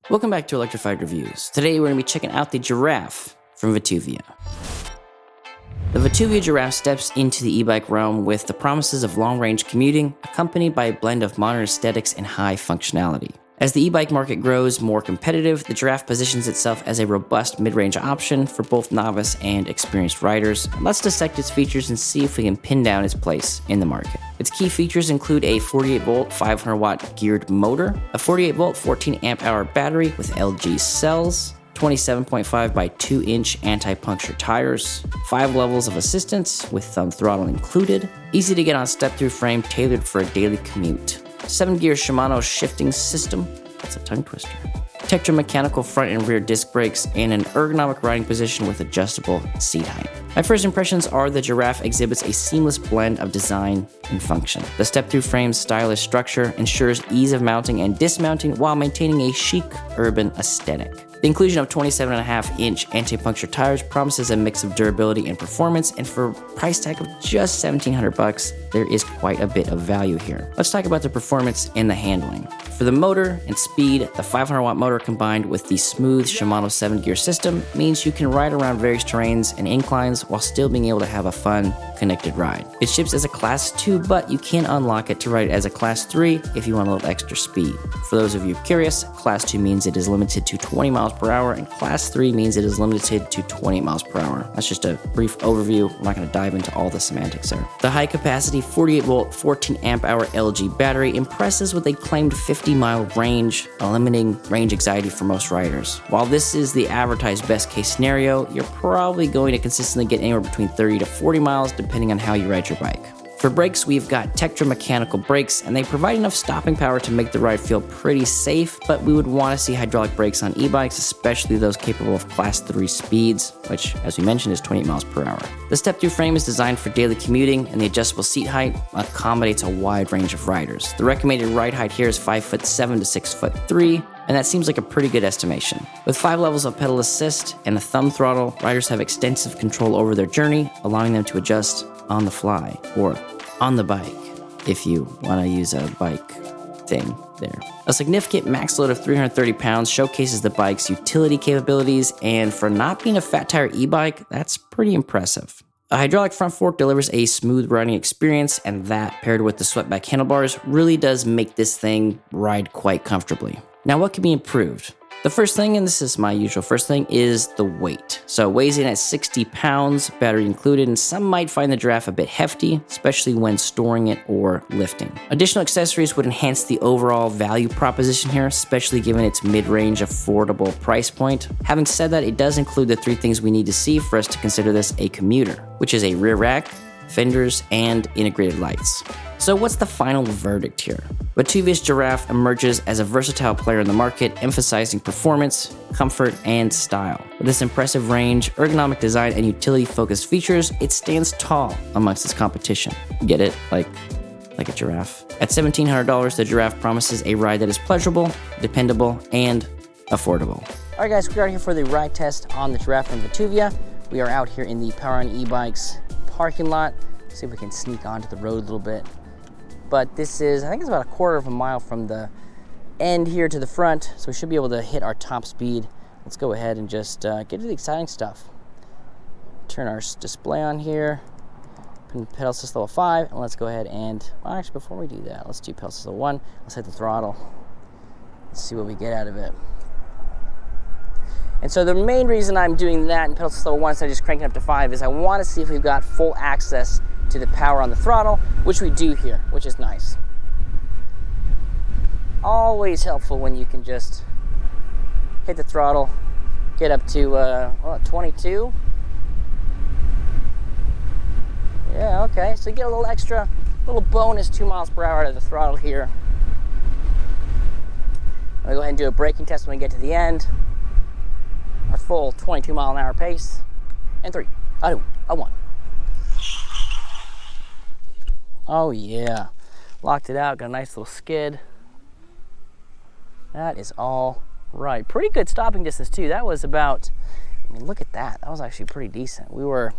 Welcome back to Electrified Reviews. Today we're going to be checking out the Giraffe from VTUVIA. The VTUVIA Giraffe steps into the e-bike realm with the promises of long-range commuting, accompanied by a blend of modern aesthetics and high functionality. As the e-bike market grows more competitive, the Giraffe positions itself as a robust mid-range option for both novice and experienced riders. Let's dissect its features and see if we can pin down its place in the market. Its key features include a 48-volt, 500-watt geared motor, a 48-volt, 14-amp-hour battery with LG cells, 27.5 by 2-inch anti-puncture tires, 5 levels of assistance with thumb throttle included, easy to get on step-through frame tailored for a daily commute, 7-gear Shimano shifting system, that's a tongue twister, Tetra mechanical front and rear disc brakes, and an ergonomic riding position with adjustable seat height. My first impressions are the Giraffe exhibits a seamless blend of design and function. The step-through frame's stylish structure ensures ease of mounting and dismounting while maintaining a chic urban aesthetic. The inclusion of 27.5-inch anti-puncture tires promises a mix of durability and performance, and for a price tag of just $1,700, there is quite a bit of value here. Let's talk about the performance and the handling. For the motor and speed, the 500-watt motor combined with the smooth Shimano 7-gear system means you can ride around various terrains and inclines while still being able to have a fun, connected ride. It ships as a Class 2, but you can unlock it to ride it as a Class 3 if you want a little extra speed. For those of you curious, Class 2 means it is limited to 20 miles per hour, and Class 3 means it is limited to 20 miles per hour. That's just a brief overview. I'm not going to dive into all the semantics there. The high-capacity 48-volt, 14-amp-hour LG battery impresses with a claimed 50-mile range, eliminating range anxiety for most riders. While this is the advertised best-case scenario, you're probably going to consistently get anywhere between 30 to 40 miles depending on how you ride your bike. For brakes, we've got Tetra mechanical brakes, and they provide enough stopping power to make the ride feel pretty safe, but we would want to see hydraulic brakes on e-bikes, especially those capable of Class 3 speeds, which, as we mentioned, is 28 miles per hour. The step-through frame is designed for daily commuting, and the adjustable seat height accommodates a wide range of riders. The recommended ride height here is 5'7" to 6'3", and that seems like a pretty good estimation. With 5 levels of pedal assist and a thumb throttle, riders have extensive control over their journey, allowing them to adjust on the fly, or on the bike, if you want to use a bike thing there. A significant max load of 330 pounds showcases the bike's utility capabilities, and for not being a fat tire e-bike, that's pretty impressive. A hydraulic front fork delivers a smooth riding experience, and that, paired with the swept-back handlebars, really does make this thing ride quite comfortably. Now, what can be improved? The first thing, and this is my usual first thing, is the weight. So it weighs in at 60 pounds, battery included, and some might find the Giraffe a bit hefty, especially when storing it or lifting. Additional accessories would enhance the overall value proposition here, especially given its mid-range affordable price point. Having said that, it does include the 3 things we need to see for us to consider this a commuter, which is a rear rack, fenders, and integrated lights. So what's the final verdict here? VTUVIA's Giraffe emerges as a versatile player in the market, emphasizing performance, comfort, and style. With this impressive range, ergonomic design, and utility-focused features, it stands tall amongst its competition. Get it? Like a giraffe. At $1,700, the Giraffe promises a ride that is pleasurable, dependable, and affordable. All right, guys, we are here for the ride test on the Giraffe from VTUVIA. We are out here in the Power on E-Bikes parking lot. See if we can sneak onto the road a little bit. But this is, I think it's about a quarter of a mile from the end here to the front, so we should be able to hit our top speed. Let's go ahead and just get to the exciting stuff. Turn our display on here, put pedal assist level 5, and let's go ahead and, well, actually before we do that, let's do pedal assist level 1. Let's hit the throttle. Let's see what we get out of it. And so the main reason I'm doing that in pedal assist level 1 instead of just cranking up to 5 is I want to see if we've got full access to the power on the throttle, which we do here, which is nice. Always helpful when you can just hit the throttle, get up to 22. Yeah, okay, so you get a little extra, little bonus 2 miles per hour out of the throttle here. I'm gonna go ahead and do a braking test when we get to the end. Our full 22 mile an hour pace. And 3, 2, 1. Oh yeah, locked it out, got a nice little skid. That is all right. Pretty good stopping distance too. That was about, I mean, look at that. That was actually pretty decent. We were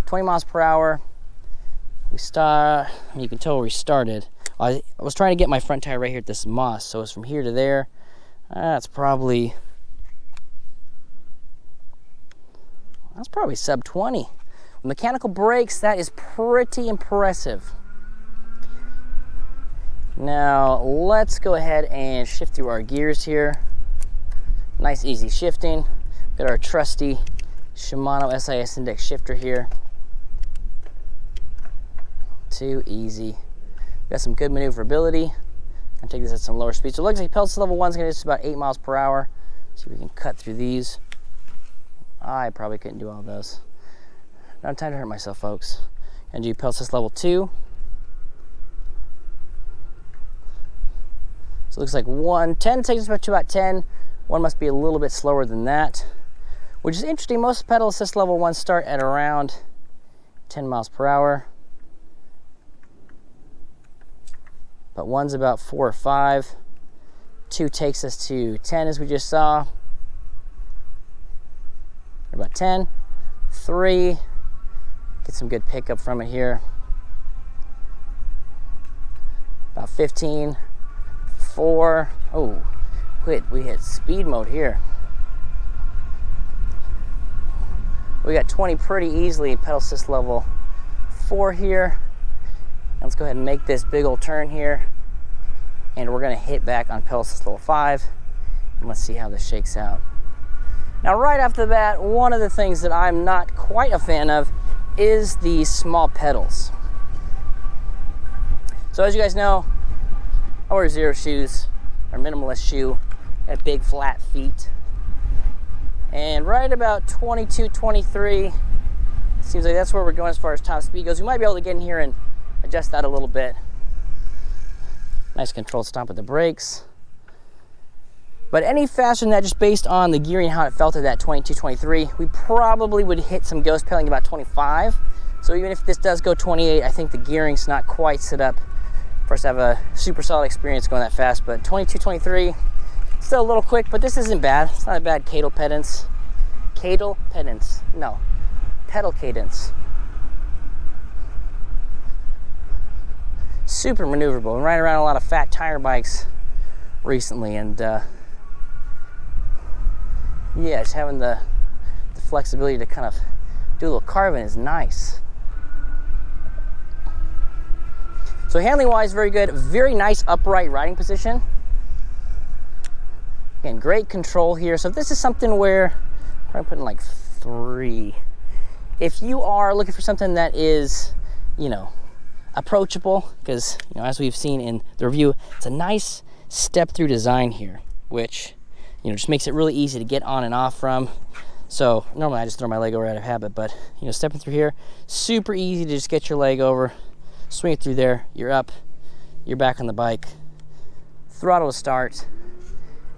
20 miles per hour. You can tell where we started. I was trying to get my front tire right here at this moss, so it's from here to there. That's probably sub 20. With mechanical brakes, that is pretty impressive. Now let's go ahead and shift through our gears here. Nice easy shifting. Got our trusty Shimano SIS index shifter here. Too easy. Got some good maneuverability. I'll take this at some lower speed. So it looks like pedal assist level 1 is going to just about 8 miles per hour. See if we can cut through these. I probably couldn't do all those. Not time to hurt myself, folks. And do pedal assist level 2. So it looks like 10 takes us to about 10. 1 must be a little bit slower than that, which is interesting. Most pedal assist level 1 start at around 10 miles per hour. But 1's about 4 or 5. 2 takes us to 10, as we just saw. About 10. 3, get some good pickup from it here. About 15. 4, oh, we hit speed mode here. We got 20 pretty easily, pedal assist level 4 here. And let's go ahead and make this big old turn here. And we're gonna hit back on pedal assist level 5. And let's see how this shakes out. Now, right off the bat, one of the things that I'm not quite a fan of is the small pedals. So as you guys know, I wear Zero shoes, or minimalist shoe, at big flat feet. And right about 22, 23, seems like that's where we're going as far as top speed goes. We might be able to get in here and adjust that a little bit. Nice controlled stomp with the brakes. But any faster than that, just based on the gearing, how it felt at that 22, 23, we probably would hit some ghost pedaling about 25. So even if this does go 28, I think the gearing's not quite set up for us to have a super solid experience going that fast. But 22, 23, still a little quick, but this isn't bad. It's not a bad pedal cadence. Pedal cadence. Super maneuverable. I'm riding around a lot of fat tire bikes recently, and yeah, just having the flexibility to kind of do a little carving is nice. So handling wise, very good. Very nice upright riding position. Again, great control here. So if this is something where I'm probably putting like 3. If you are looking for something that is, approachable, because as we've seen in the review, it's a nice step through design here, which just makes it really easy to get on and off from. So normally I just throw my leg over out of habit, but stepping through here, super easy to just get your leg over, swing it through there, you're up, you're back on the bike, throttle to start,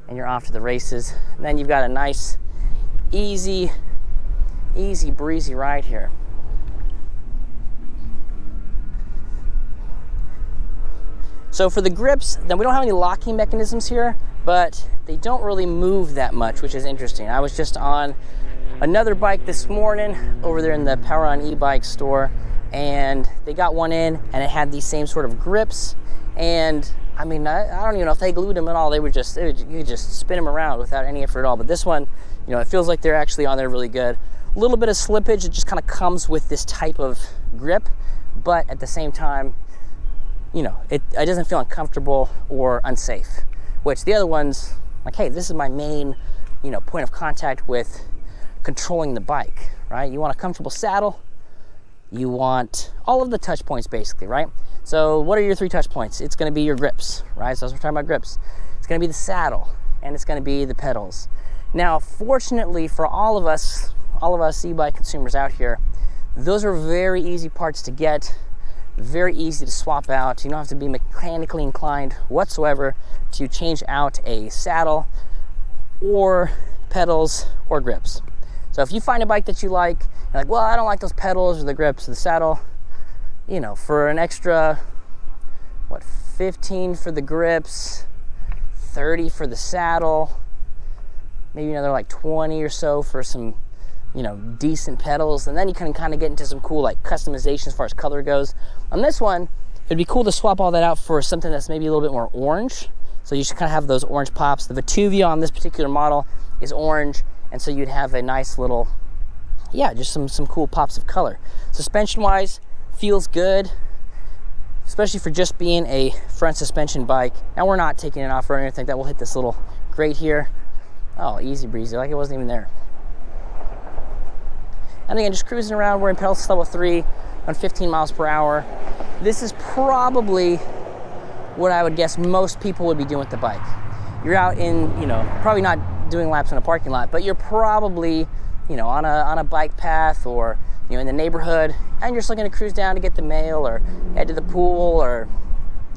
and you're off to the races. And then you've got a nice easy breezy ride here. So for the grips, then we don't have any locking mechanisms here, but they don't really move that much, which is interesting. I was just on another bike this morning over there in the Power On e-bike store, and they got one in and it had these same sort of grips. And I mean, I don't even know if they glued them at all. You could just spin them around without any effort at all. But this one, it feels like they're actually on there really good. A little bit of slippage, it just kind of comes with this type of grip, but at the same time, it doesn't feel uncomfortable or unsafe. Which the other ones, like, hey, this is my main, point of contact with controlling the bike, right? You want a comfortable saddle, you want all of the touch points basically, right? So what are your 3 touch points? It's gonna be your grips, right? So as we're talking about grips, it's gonna be the saddle and it's gonna be the pedals. Now, fortunately for all of us e-bike consumers out here, those are very easy parts to get, very easy to swap out. You don't have to be mechanically inclined whatsoever to change out a saddle or pedals or grips. So if you find a bike that you like, you're like, well, I don't like those pedals or the grips or the saddle, for an extra, 15 for the grips, 30 for the saddle, maybe another like 20 or so for some, decent pedals, and then you can kind of get into some cool like customization as far as color goes. On this one, it'd be cool to swap all that out for something that's maybe a little bit more orange. So you should kind of have those orange pops. The VTUVIA on this particular model is orange, and so you'd have a nice little, yeah, just some cool pops of color. Suspension-wise, feels good, especially for just being a front suspension bike. Now we're not taking it off or anything like that. We'll hit this little grate here. Oh, easy breezy, like it wasn't even there. And again, just cruising around. We're in pedal assist level 3 on 15 miles per hour. This is probably what I would guess most people would be doing with the bike. You're out in, you know, probably not doing laps in a parking lot, but you're probably, you know, on a bike path, or, you know, in the neighborhood, and you're just looking to cruise down to get the mail or head to the pool, or,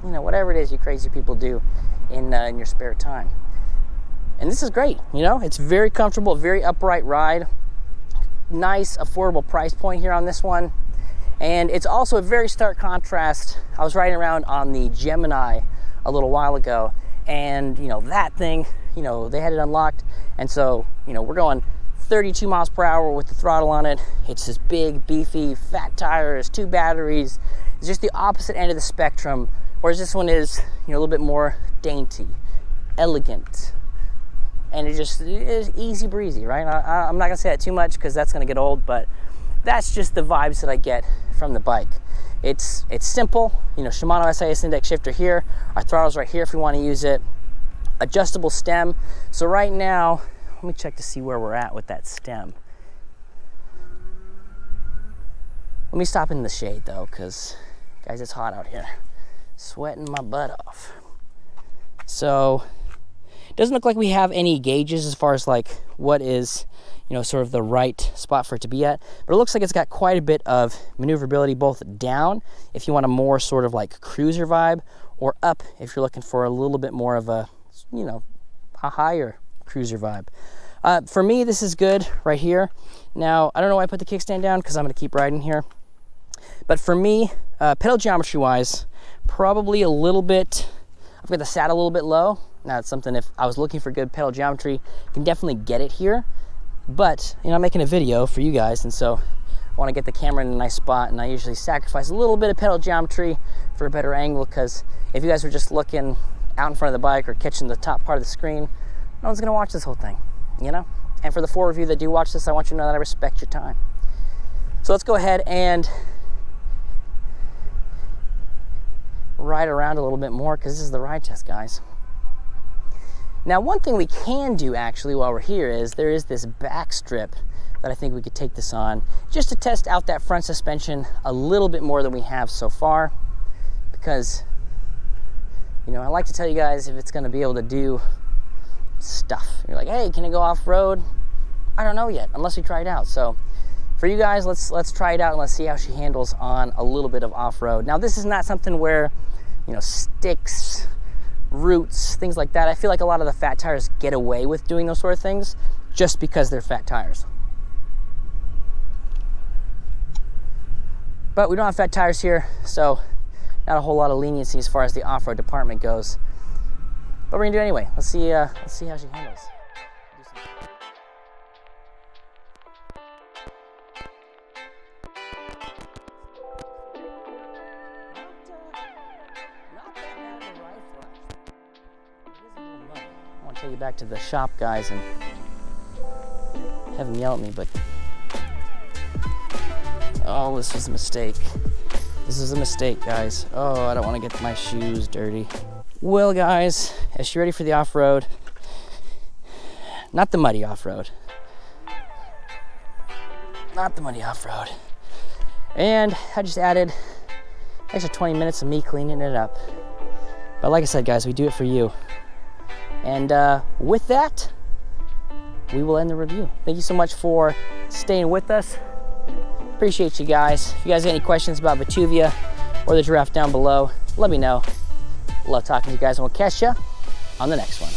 you know, whatever it is you crazy people do in your spare time. And this is great, you know, it's very comfortable, very upright ride. Nice, affordable price point here on this one. And it's also a very stark contrast. I was riding around on the Gemini a little while ago, and, you know, that thing, you know, they had it unlocked. And so, you know, we're going 32 miles per hour with the throttle on it. It's this big, beefy, fat tires, 2 batteries. It's just the opposite end of the spectrum, whereas this one is, you know, a little bit more dainty, elegant, and it just is easy breezy, right? I'm not gonna say that too much because that's gonna get old, but that's just the vibes that I get from the bike. It's simple, you know, Shimano SIS index shifter here, our throttle's right here if we want to use it. Adjustable stem. So right now, let me check to see where we're at with that stem. Let me stop in the shade though, because guys, it's hot out here. Sweating my butt off. So it doesn't look like we have any gauges as far as like what is, you know, sort of the right spot for it to be at, but it looks like it's got quite a bit of maneuverability both down if you want a more sort of like cruiser vibe, or up if you're looking for a little bit more of a, you know, a higher cruiser vibe. For me, this is good right here. Now, I don't know why I put the kickstand down because I'm going to keep riding here, but for me, pedal geometry wise, probably a little bit, I've got the saddle a little bit low. Now it's something, if I was looking for good pedal geometry, you can definitely get it here. But, you know, I'm making a video for you guys, and so I want to get the camera in a nice spot, and I usually sacrifice a little bit of pedal geometry for a better angle, because if you guys were just looking out in front of the bike or catching the top part of the screen, no one's going to watch this whole thing, you know? And for the 4 of you that do watch this, I want you to know that I respect your time. So let's go ahead and ride around a little bit more, because this is the ride test, guys. Now, one thing we can do actually while we're here is there is this back strip that I think we could take this on just to test out that front suspension a little bit more than we have so far, because, you know, I like to tell you guys if it's going to be able to do stuff. You're like, hey, can it go off-road? I don't know yet, unless we try it out. So for you guys, let's try it out and let's see how she handles on a little bit of off-road. Now, this is not something where, you know, sticks, roots, things like that. I feel like a lot of the fat tires get away with doing those sort of things just because they're fat tires. But we don't have fat tires here, so not a whole lot of leniency as far as the off-road department goes. But we're gonna do it anyway. Let's see how she handles. I want to take you back to the shop, guys, and have them yell at me, but oh, this was a mistake. This is a mistake, guys. Oh, I don't want to get my shoes dirty. Well, guys, is she ready for the off-road? Not the muddy off-road. Not the muddy off-road. And I just added extra 20 minutes of me cleaning it up. But like I said, guys, we do it for you. And with that, we will end the review. Thank you so much for staying with us. Appreciate you guys. If you guys have any questions about VTUVIA or the Giraffe down below, let me know. Love talking to you guys, and we'll catch you on the next one.